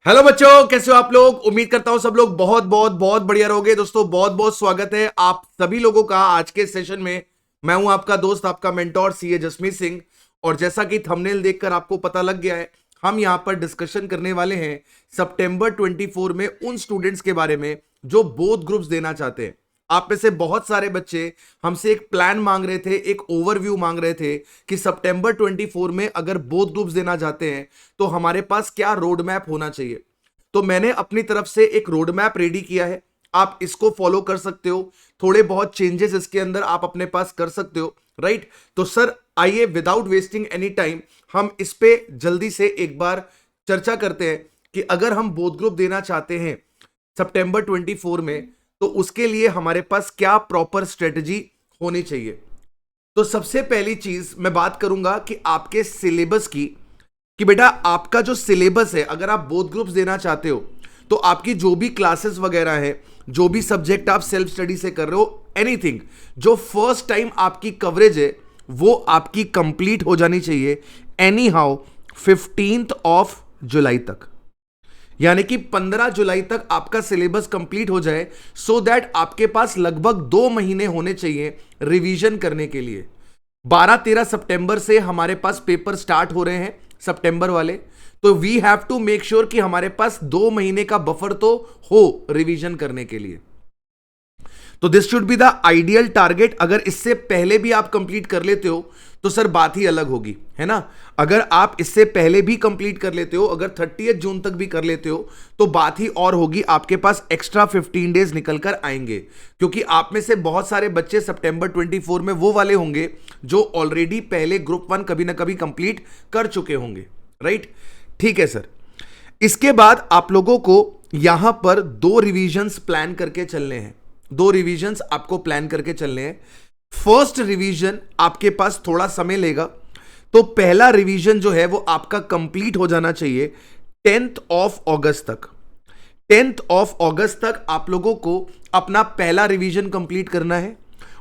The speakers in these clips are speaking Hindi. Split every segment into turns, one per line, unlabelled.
हेलो बच्चों, कैसे हो आप लोग। उम्मीद करता हूं सब लोग बहुत बहुत बहुत बढ़िया रहोगे। दोस्तों बहुत बहुत स्वागत है आप सभी लोगों का आज के सेशन में। मैं हूं आपका दोस्त, आपका मेंटोर सीए जसमीत सिंह। और जैसा कि थंबनेल देखकर आपको पता लग गया है, हम यहां पर डिस्कशन करने वाले हैं सितंबर 24 में उन स्टूडेंट्स के बारे में जो बोथ ग्रुप्स देना चाहते हैं। आप में से बहुत सारे बच्चे हमसे एक प्लान मांग रहे थे, एक ओवरव्यू मांग रहे थे कि सितंबर 24 में अगर बोथ ग्रुप्स देना चाहते हैं तो हमारे पास क्या रोड मैप होना चाहिए। तो मैंने अपनी तरफ से एक रोड मैप रेडी किया है, आप इसको फॉलो कर सकते हो। थोड़े बहुत चेंजेस इसके अंदर आप अपने पास कर सकते हो, राइट। तो सर आइए विदाउट वेस्टिंग एनी टाइम हम इस पे जल्दी से एक बार चर्चा करते हैं कि अगर हम बोथ ग्रुप देना चाहते हैं सितंबर 24 में तो उसके लिए हमारे पास क्या प्रॉपर स्ट्रेटजी होनी चाहिए। तो सबसे पहली चीज मैं बात करूंगा कि आपके सिलेबस की, कि बेटा आपका जो सिलेबस है, अगर आप बोथ ग्रुप्स देना चाहते हो तो आपकी जो भी क्लासेस वगैरह है, जो भी सब्जेक्ट आप सेल्फ स्टडी से कर रहे हो, एनीथिंग जो फर्स्ट टाइम आपकी कवरेज है वो आपकी कंप्लीट हो जानी चाहिए एनी हाउ 15 जुलाई तक। यानी कि 15 जुलाई तक आपका सिलेबस कंप्लीट हो जाए, सो दैट आपके पास लगभग 2 महीने होने चाहिए रिवीजन करने के लिए। 12-13 सितंबर से हमारे पास पेपर स्टार्ट हो रहे हैं सितंबर वाले, तो we have to make sure कि हमारे पास 2 महीने का बफर तो हो रिवीजन करने के लिए। तो this should be the ideal target. अगर इससे पहले भी आप कंप्लीट कर लेते हो तो सर बात ही अलग होगी, है ना। अगर आप इससे पहले भी कंप्लीट कर लेते हो, अगर 30 जून तक भी कर लेते हो तो बात ही और होगी, आपके पास एक्स्ट्रा 15 डेज निकल कर आएंगे। क्योंकि आप में से बहुत सारे बच्चे सितंबर 24 में वो वाले होंगे जो ऑलरेडी पहले ग्रुप 1 कभी ना कभी कंप्लीट कर चुके होंगे, राइट। ठीक है सर। इसके बाद आप लोगों को यहां पर 2 रिवीजन्स प्लान करके चलने हैं। 2 रिवीजन्स आपको प्लान करके चलने हैं। फर्स्ट रिवीजन आपके पास थोड़ा समय लेगा, तो पहला रिवीजन जो है वो आपका कंप्लीट हो जाना चाहिए 10 अगस्त तक। 10 अगस्त तक आप लोगों को अपना पहला रिवीजन कंप्लीट करना है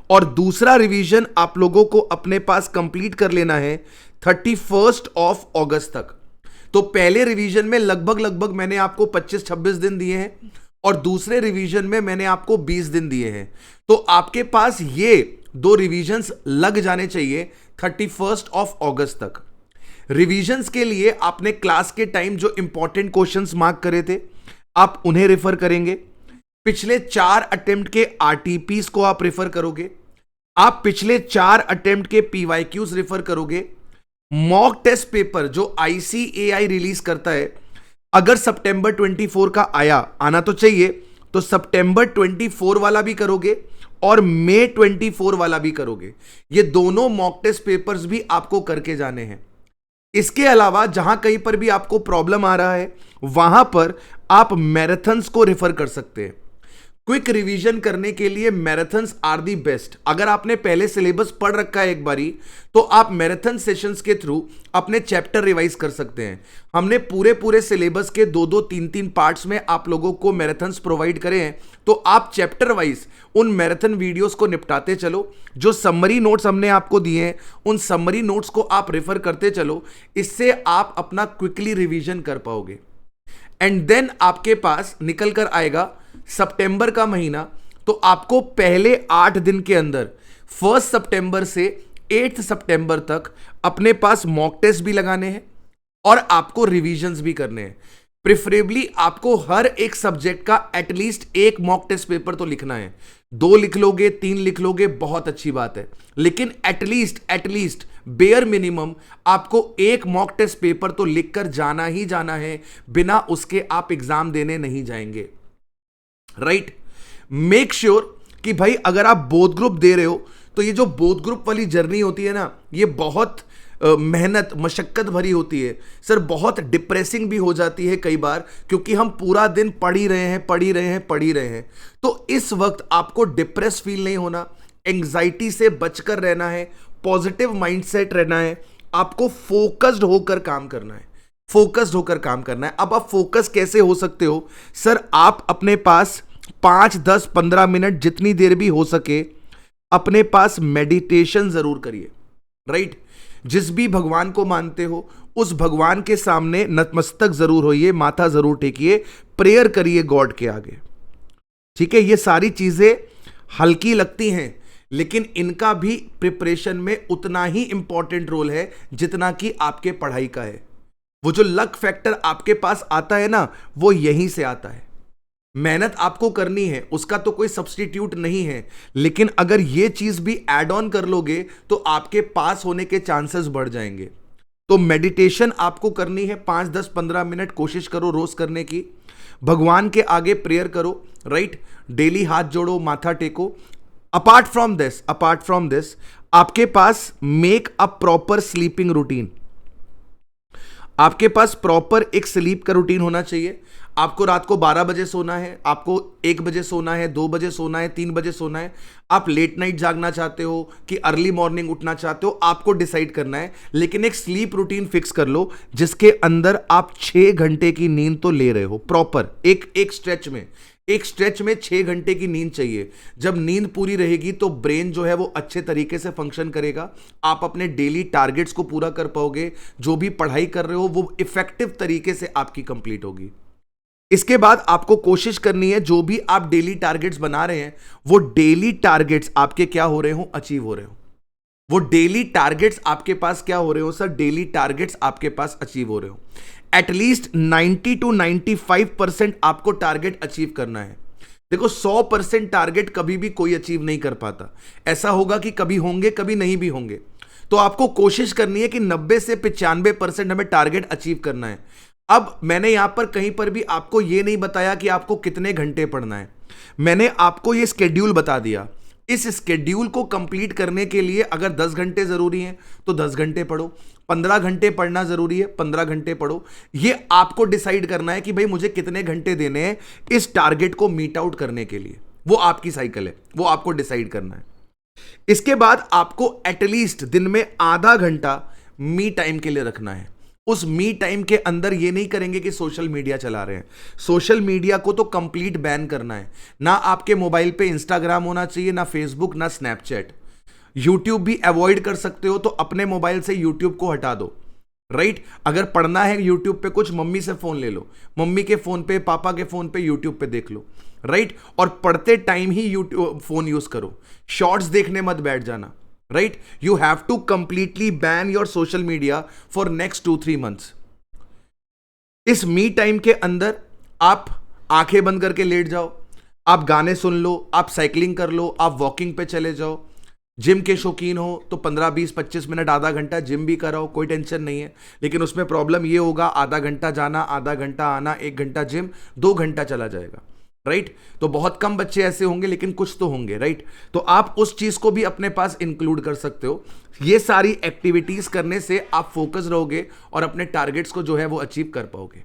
और दूसरा रिवीजन आप लोगों को अपने पास कंप्लीट कर लेना है 31 अगस्त तक। तो पहले रिवीजन में लगभग लगभग मैंने आपको 25-26 दिन दिए हैं और दूसरे रिवीजन में मैंने आपको 20 दिन दिए हैं। तो आपके पास ये 2 रिवीजन्स लग जाने चाहिए 31 अगस्त तक। रिवीजन्स के लिए आपने क्लास के टाइम जो इंपॉर्टेंट क्वेश्चंस मार्क करे थे आप उन्हें रेफर करेंगे। पिछले 4 अटेम्प्ट के आरटीपीस को आप रेफर करोगे। आप पिछले 4 अटेम्प्ट के पीवाईक्यूज रेफर करोगे। मॉक टेस्ट पेपर जो आईसीएआई रिलीज करता है, अगर सितंबर 24 का आना तो चाहिए, तो सितंबर 24 वाला भी करोगे और मई 24 वाला भी करोगे। ये दोनों मॉक टेस्ट पेपर्स भी आपको करके जाने हैं। इसके अलावा जहां कहीं पर भी आपको प्रॉब्लम आ रहा है वहां पर आप मैराथन्स को रेफर कर सकते हैं। क्विक रिवीजन करने के लिए मैराथन्स आर दी बेस्ट। अगर आपने पहले सिलेबस पढ़ रखा है एक बारी, तो आप मैराथन सेशंस के थ्रू अपने चैप्टर रिवाइज कर सकते हैं। हमने पूरे पूरे सिलेबस के 2-2, 3-3 पार्ट्स में आप लोगों को मैराथन्स प्रोवाइड करे हैं, तो आप चैप्टर वाइज उन मैराथन वीडियोस को निपटाते चलो। जो समरी नोट्स हमने आपको दिए हैं उन समरी नोट्स को आप रेफर करते चलो। इससे आप अपना क्विकली रिवीजन कर पाओगे एंड देन आपके पास निकल कर आएगा सितंबर का महीना। तो आपको पहले 8 दिन के अंदर 1 सितंबर से 8 सितंबर तक अपने पास मॉक टेस्ट भी लगाने हैं और आपको रिवीजन्स भी करने हैं। प्रेफरेबली आपको हर एक सब्जेक्ट का एटलीस्ट एक मॉक टेस्ट पेपर तो लिखना है। 2 लिख लोगे, 3 लिख लोगे, बहुत अच्छी बात है, लेकिन एटलीस्ट बेयर मिनिमम आपको एक मॉक टेस्ट पेपर तो लिखकर जाना ही जाना है। बिना उसके आप एग्जाम देने नहीं जाएंगे, राइट। मेक श्योर कि भाई अगर आप बोथ ग्रुप दे रहे हो तो ये जो बोथ ग्रुप वाली जर्नी होती है ना, ये बहुत मेहनत मशक्कत भरी होती है सर। बहुत डिप्रेसिंग भी हो जाती है कई बार, क्योंकि हम पूरा दिन पढ़ ही रहे हैं। तो इस वक्त आपको डिप्रेस फील नहीं होना, एंग्जाइटी से बचकर रहना है, पॉजिटिव माइंडसेट रहना है, आपको फोकस्ड होकर काम करना है। अब आप फोकस कैसे हो सकते हो सर? आप अपने पास 5, 10, 15 मिनट जितनी देर भी हो सके अपने पास मेडिटेशन जरूर करिए, राइट। जिस भी भगवान को मानते हो उस भगवान के सामने नतमस्तक जरूर होइए, माथा जरूर टेकिए, प्रेयर करिए गॉड के आगे। ठीक है, ये सारी चीजें हल्की लगती हैं लेकिन इनका भी प्रिपरेशन में उतना ही इंपॉर्टेंट रोल है जितना कि आपके पढ़ाई का है। वो जो लक फैक्टर आपके पास आता है ना, वो यहीं से आता है। मेहनत आपको करनी है, उसका तो कोई सब्स्टिट्यूट नहीं है, लेकिन अगर ये चीज भी ऐड ऑन कर लोगे तो आपके पास होने के चांसेस बढ़ जाएंगे। तो मेडिटेशन आपको करनी है, 5 10 15 मिनट कोशिश करो रोज करने की। भगवान के आगे प्रेयर करो, राइट, डेली हाथ जोड़ो, माथा टेको। अपार्ट फ्रॉम दिस आपके पास make a proper sleeping routine. आपके पास प्रॉपर एक स्लीप का रूटीन होना चाहिए। आपको रात को 12 बजे सोना है, आपको 1 बजे सोना है, 2 बजे सोना है, 3 बजे सोना है। आप लेट नाइट जागना चाहते हो कि अर्ली मॉर्निंग उठना चाहते हो, आपको डिसाइड करना है। लेकिन एक स्लीप रूटीन फिक्स कर लो जिसके अंदर आप 6 घंटे की नींद तो ले रहे हो प्रॉपर। एक स्ट्रेच में 6 घंटे की नींद चाहिए। जब नींद पूरी रहेगी तो ब्रेन जो है वो अच्छे तरीके से फंक्शन करेगा, आप अपने डेली टारगेट्स को पूरा कर पाओगे, जो भी पढ़ाई कर रहे हो वो इफेक्टिव तरीके से आपकी कंप्लीट होगी। इसके बाद आपको कोशिश करनी है जो भी आप डेली टारगेट्स बना रहे हैं वो डेली टारगेट्स आपके क्या हो रहे हो, अचीव हो रहे हो। वो डेली टारगेट्स आपके पास क्या हो रहे हो सर, डेली टारगेट्स आपके पास अचीव हो रहे हो। एटलीस्ट 90 to 95% आपको टारगेट अचीव करना है। देखो 100% टारगेट कभी भी कोई अचीव नहीं कर पाता। ऐसा होगा कि कभी होंगे कभी नहीं भी होंगे। तो आपको कोशिश करनी है कि 90 से 95% हमें टारगेट अचीव करना है। अब मैंने यहां पर कहीं पर भी आपको यह नहीं बताया कि आपको कितने घंटे पढ़ना है, मैंने आपको यह स्केड्यूल बता दिया। इस स्केड्यूल को कंप्लीट करने के लिए अगर 10 घंटे जरूरी हैं तो 10 घंटे पढ़ो, 15 घंटे पढ़ना जरूरी है 15 घंटे पढ़ो। यह आपको डिसाइड करना है कि भाई मुझे कितने घंटे देने हैं इस टारगेट को मीट आउट करने के लिए। वो आपकी साइकिल है, वो आपको डिसाइड करना है। इसके बाद आपको एटलीस्ट दिन में आधा घंटा मी टाइम के लिए रखना है। उस मी टाइम के अंदर ये नहीं करेंगे कि सोशल मीडिया चला रहे हैं। सोशल मीडिया को तो कंप्लीट बैन करना है। ना आपके मोबाइल पे इंस्टाग्राम होना चाहिए, ना फेसबुक, ना स्नैपचैट। यूट्यूब भी अवॉइड कर सकते हो तो अपने मोबाइल से यूट्यूब को हटा दो, राइट। अगर पढ़ना है यूट्यूब पे कुछ, मम्मी से फोन ले लो, मम्मी के फोन पे, पापा के फोन पे यूट्यूब पे देख लो, राइट। और पढ़ते टाइम ही यूट्यूब फोन यूज करो, शॉर्ट्स देखने मत बैठ जाना, right? You have to completely ban your social media for next 2-3 months. इस मी टाइम के अंदर आप आंखें बंद करके लेट जाओ, आप गाने सुन लो, आप साइकिलिंग कर लो, आप वॉकिंग पे चले जाओ। जिम के शौकीन हो तो 15 20 25 मिनट आधा घंटा जिम भी कराओ, कोई टेंशन नहीं है। लेकिन उसमें प्रॉब्लम ये होगा, आधा घंटा जाना, आधा घंटा आना, 1 घंटा जिम, 2 घंटा चला जाएगा, राइट। तो बहुत कम बच्चे ऐसे होंगे लेकिन कुछ तो होंगे, राइट। तो आप उस चीज को भी अपने पास इंक्लूड कर सकते हो। ये सारी एक्टिविटीज करने से आप फोकस रहोगे और अपने टारगेट्स को जो है वो अचीव कर पाओगे।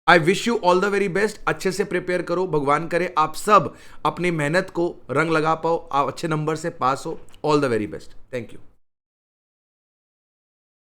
I wish you all the very best. अच्छे से प्रिपेयर करो, भगवान करे आप सब अपनी मेहनत को रंग लगा पाओ, आप अच्छे नंबर से पास हो। All the very best, thank you.